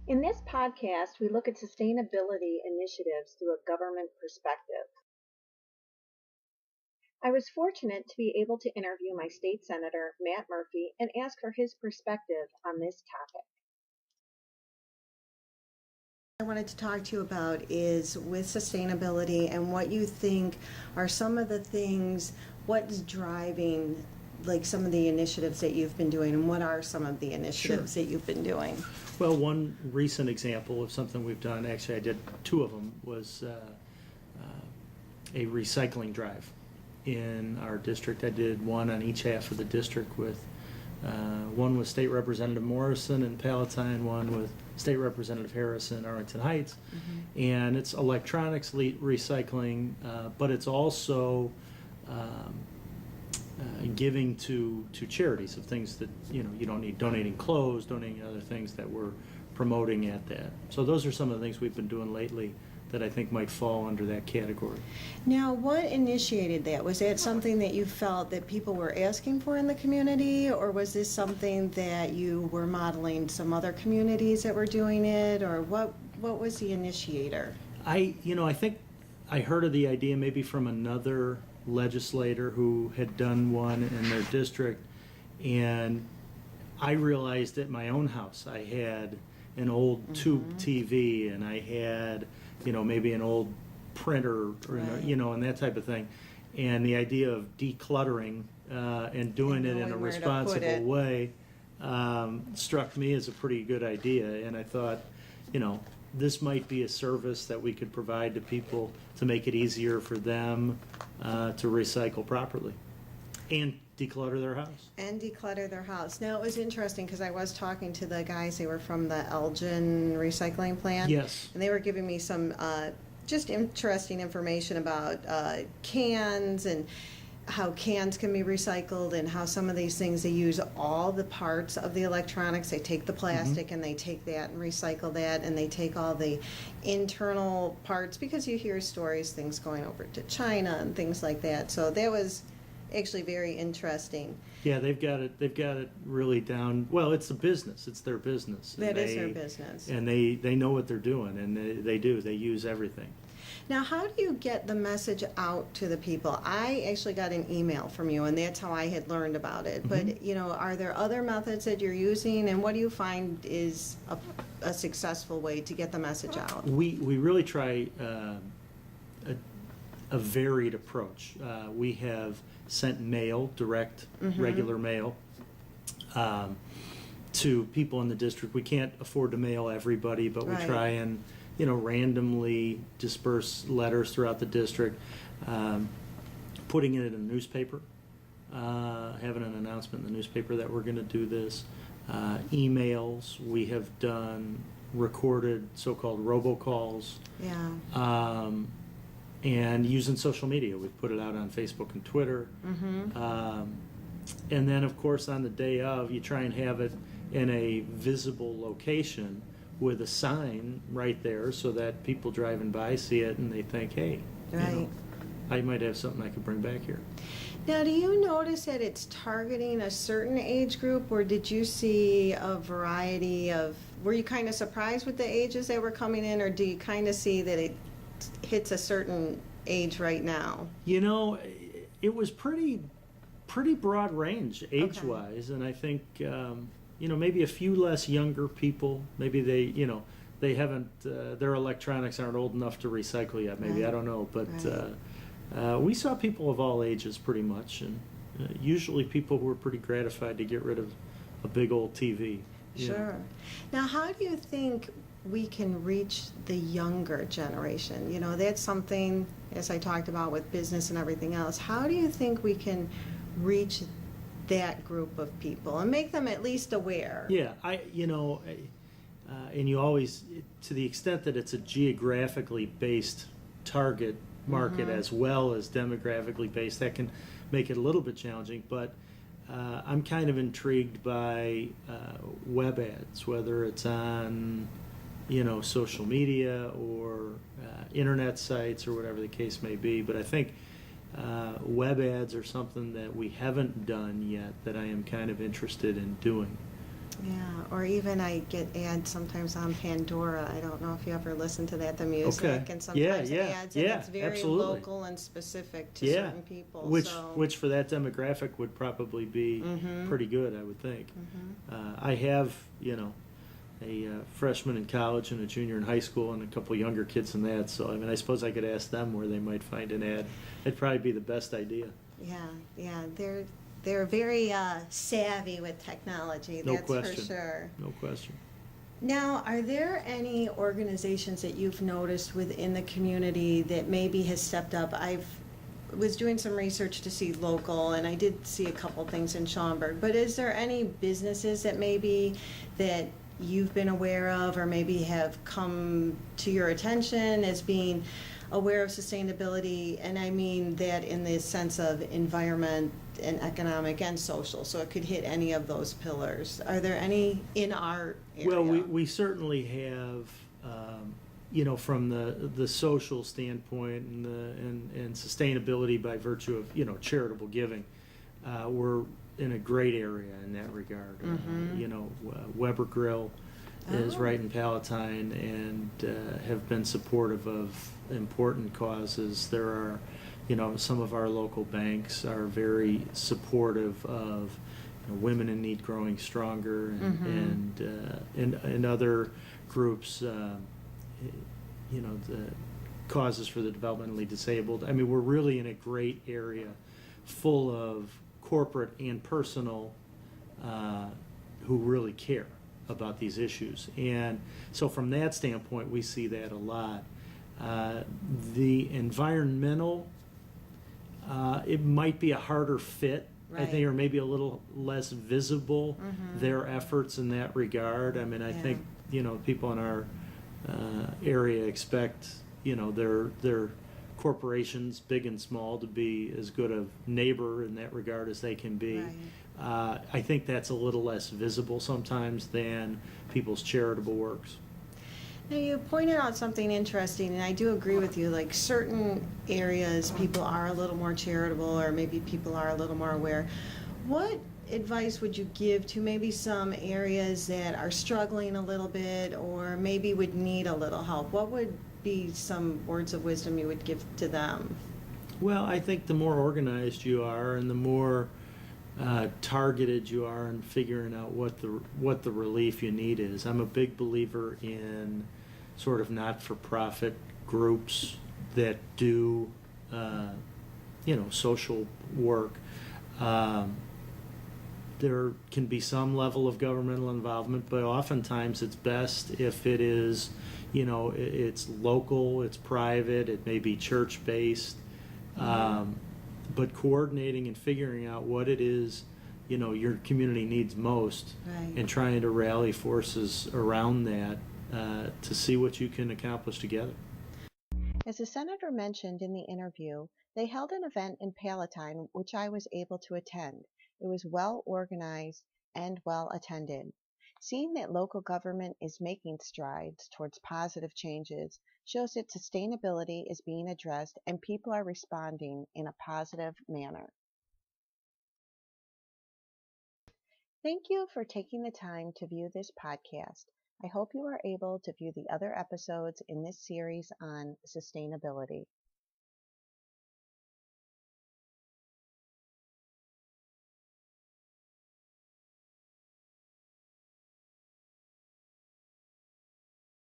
In this podcast, we look at sustainability initiatives through a government perspective. I was fortunate to be able to interview my state senator, Matt Murphy, and ask for his perspective on this topic. I wanted to talk to you about is with sustainability and what you think are some of the things, what's driving like some of the initiatives that you've been doing, and what are some of the initiatives that you've been doing? Well, one recent example of something we've done, actually I did two of them, was a recycling drive in our district. I did one on each half of the district with one with State Representative Morrison in Palatine, one with State Representative Harris in Arlington Heights. Mm-hmm. And it's electronics recycling, but it's also giving to charities of things that you don't need, donating clothes, donating other things that we're promoting at that. So those are some of the things we've been doing lately that I think might fall under that category. Now, what initiated that? Was that something that you felt that people were asking for in the community, or was this something that you were modeling some other communities that were doing it, or what was the initiator? I think I heard of the idea maybe from another legislator who had done one in their district, and I realized at my own house I had an old tube TV, and I had maybe an old printer, or and that type of thing, and the idea of decluttering and doing it in a responsible way struck me as a pretty good idea. And I thought, this might be a service that we could provide to people to make it easier for them to recycle properly and declutter their house. Now, it was interesting because I was talking to the guys. They were from the Elgin recycling plant. Yes. And they were giving me some just interesting information about cans and how cans can be recycled, and how some of these things, they use all the parts of the electronics. They take the plastic and they take that and recycle that, and they take all the internal parts, because you hear stories, things going over to China and things like that. So that was actually very interesting. Yeah, they've got it really down. Well, it's a business. It's their business. That is their business. And they know what they're doing, and they do. They use everything. Now, how do you get the message out to the people? I actually got an email from you, and that's how I had learned about it. But, are there other methods that you're using, and what do you find is a successful way to get the message out? We really try a varied approach. We have sent mail, direct, regular mail, to people in the district. We can't afford to mail everybody, but we try and randomly disperse letters throughout the district, putting it in a newspaper, having an announcement in the newspaper that we're going to do this. Emails, we have done recorded so-called robocalls. Yeah. And using social media. We've put it out on Facebook and Twitter. And then, of course, on the day of, you try and have it in a visible location with a sign right there so that people driving by see it and they think, hey, I might have something I could bring back here. Now, do you notice that it's targeting a certain age group, or did you see a variety of, were you kind of surprised with the ages that were coming in, or do you kind of see that it hits a certain age right now? It was pretty broad range age-wise, and I think maybe a few less younger people. Maybe they haven't their electronics aren't old enough to recycle yet. Maybe I don't know, but we saw people of all ages pretty much, and usually people who were pretty gratified to get rid of a big old TV. Sure. Now, how do you think we can reach the younger generation? That's something, as I talked about with business and everything else. How do you think we can reach that group of people and make them at least aware? Yeah, and you always, to the extent that it's a geographically based target market as well as demographically based, that can make it a little bit challenging. But I'm kind of intrigued by web ads, whether it's on social media or internet sites or whatever the case may be. But I think web ads are something that we haven't done yet that I am kind of interested in doing. Yeah, or even I get ads sometimes on Pandora. I don't know if you ever listen to that, the music, Okay. and Yeah, sometimes yeah, ads, and yeah, it's very absolutely. local and specific to Yeah. certain people. Which, So, which for that demographic would probably be mm-hmm, pretty good, I would think. mm-hmm. I have, a freshman in college and a junior in high school and a couple younger kids than that. So, I mean, I suppose I could ask them where they might find an ad. It'd probably be the best idea. Yeah, yeah, they're very savvy with technology. No That's question. for sure. No question. Now, are there any organizations that you've noticed within the community that maybe has stepped up? I was doing some research to see local, and I did see a couple things in Schaumburg. But is there any businesses that maybe that you've been aware of, or maybe have come to your attention as being aware of sustainability? And I mean that in the sense of environment and economic and social, so it could hit any of those pillars. Are there any in our area? Well, we certainly have, from the social standpoint and sustainability by virtue of, charitable giving, we're in a great area in that regard. Weber Grill is Oh. right in Palatine and have been supportive of important causes. There are, some of our local banks are very supportive of women in need growing stronger and other groups, the causes for the developmentally disabled. I mean, we're really in a great area full of corporate and personal who really care about these issues. And so from that standpoint, we see that a lot. The environmental, it might be a harder fit, I Right. think, or maybe a little less visible, Mhm. their efforts in that regard. I mean, I think, people in our area expect, their corporations, big and small, to be as good a neighbor in that regard as they can be. Right. I think that's a little less visible sometimes than people's charitable works. Now, you pointed out something interesting, and I do agree with you. Like certain areas, people are a little more charitable, or maybe people are a little more aware. What advice would you give to maybe some areas that are struggling a little bit, or maybe would need a little help? What would be some words of wisdom you would give to them? Well, I think the more organized you are and the more targeted you are in figuring out what the relief you need is. I'm a big believer in sort of not-for-profit groups that do, social work. There can be some level of governmental involvement, but oftentimes it's best if it is, it's local, it's private, it may be church-based. But coordinating and figuring out what it is, your community needs most, Right. and trying to rally forces around that to see what you can accomplish together. As the senator mentioned in the interview, they held an event in Palatine which I was able to attend. It was well organized and well attended. Seeing that local government is making strides towards positive changes shows that sustainability is being addressed and people are responding in a positive manner. Thank you for taking the time to view this podcast. I hope you are able to view the other episodes in this series on sustainability.